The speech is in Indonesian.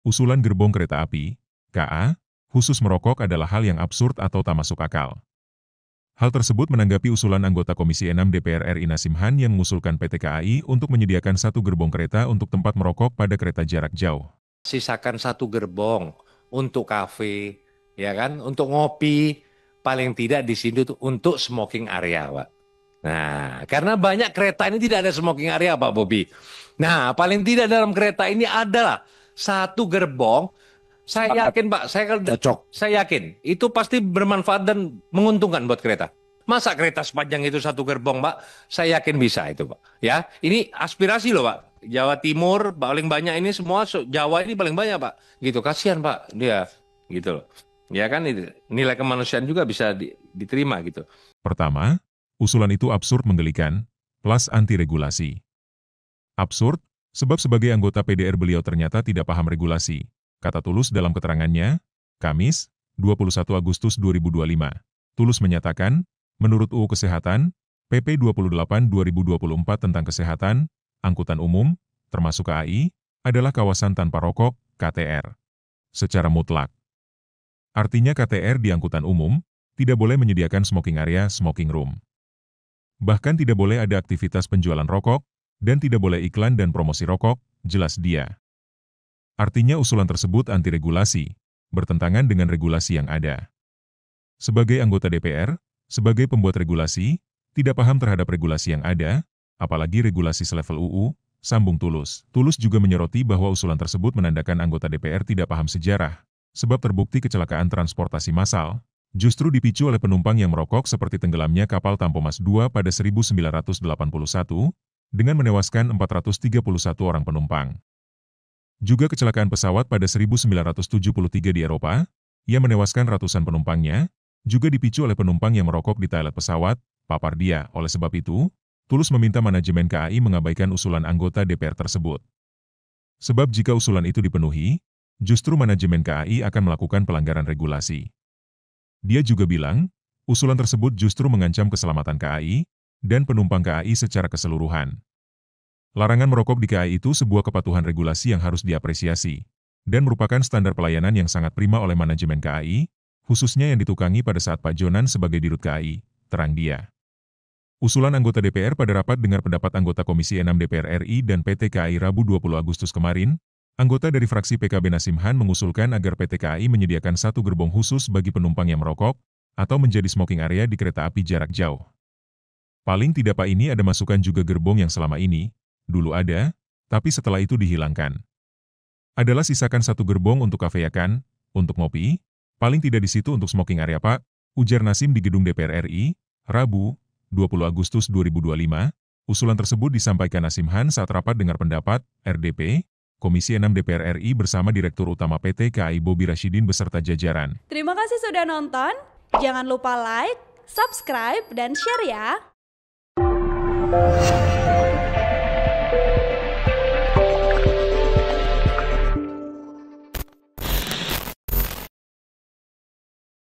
Usulan gerbong kereta api, KA, khusus merokok adalah hal yang absurd atau tak masuk akal. Hal tersebut menanggapi usulan anggota Komisi 6 DPR RI Nasim Han yang mengusulkan PT KAI untuk menyediakan satu gerbong kereta untuk tempat merokok pada kereta jarak jauh. Sisakan satu gerbong untuk kafe, ya kan, untuk ngopi, paling tidak di sini tuh untuk smoking area, Pak. Nah, karena banyak kereta ini tidak ada smoking area, Pak Bobi. Nah, paling tidak dalam kereta ini adalah satu gerbong. Saya yakin, Pak, saya yakin itu pasti bermanfaat dan menguntungkan buat kereta. Masa kereta sepanjang itu satu gerbong, Pak? Saya yakin bisa itu, Pak. Ya, ini aspirasi loh, Pak. Jawa Timur paling banyak ini semua, Jawa ini paling banyak, Pak. Gitu, kasihan, Pak, dia. Gitu loh. Ya kan, itu nilai kemanusiaan juga bisa diterima gitu. Pertama, usulan itu absurd menggelikan, plus anti-regulasi. Absurd, sebab sebagai anggota PDR beliau ternyata tidak paham regulasi, kata Tulus dalam keterangannya, Kamis, 21 Agustus 2025. Tulus menyatakan, menurut UU Kesehatan, PP 28/2024 tentang kesehatan, angkutan umum, termasuk KAI, adalah kawasan tanpa rokok, KTR. Secara mutlak. Artinya KTR di angkutan umum, tidak boleh menyediakan smoking area, smoking room. Bahkan tidak boleh ada aktivitas penjualan rokok, dan tidak boleh iklan dan promosi rokok, jelas dia. Artinya usulan tersebut anti-regulasi, bertentangan dengan regulasi yang ada. Sebagai anggota DPR, sebagai pembuat regulasi, tidak paham terhadap regulasi yang ada, apalagi regulasi selevel UU, sambung Tulus. Tulus juga menyoroti bahwa usulan tersebut menandakan anggota DPR tidak paham sejarah, sebab terbukti kecelakaan transportasi massal, justru dipicu oleh penumpang yang merokok seperti tenggelamnya kapal Tampomas II pada 1981, dengan menewaskan 431 orang penumpang. Juga kecelakaan pesawat pada 1973 di Eropa, yang menewaskan ratusan penumpangnya, juga dipicu oleh penumpang yang merokok di toilet pesawat, papar dia. Oleh sebab itu, Tulus meminta manajemen KAI mengabaikan usulan anggota DPR tersebut. Sebab jika usulan itu dipenuhi, justru manajemen KAI akan melakukan pelanggaran regulasi. Dia juga bilang, usulan tersebut justru mengancam keselamatan KAI, dan penumpang KAI secara keseluruhan. Larangan merokok di KAI itu sebuah kepatuhan regulasi yang harus diapresiasi, dan merupakan standar pelayanan yang sangat prima oleh manajemen KAI, khususnya yang ditukangi pada saat Pak Jonan sebagai Dirut KAI, terang dia. Usulan anggota DPR pada rapat dengar pendapat anggota Komisi 6 DPR RI dan PT KAI Rabu 20 Agustus kemarin, anggota dari fraksi PKB Nasim Han mengusulkan agar PT KAI menyediakan satu gerbong khusus bagi penumpang yang merokok, atau menjadi smoking area di kereta api jarak jauh. Paling tidak Pak ini ada masukan juga gerbong yang selama ini, dulu ada, tapi setelah itu dihilangkan. Adalah sisakan satu gerbong untuk kafeakan, untuk ngopi, paling tidak di situ untuk smoking area Pak, ujar Nasim di gedung DPR RI, Rabu, 20 Agustus 2025, usulan tersebut disampaikan Nasim Han saat rapat dengar pendapat, RDP, Komisi 6 DPR RI bersama Direktur Utama PT KAI Bobi Rashidin beserta jajaran. Terima kasih sudah nonton, jangan lupa like, subscribe, dan share ya!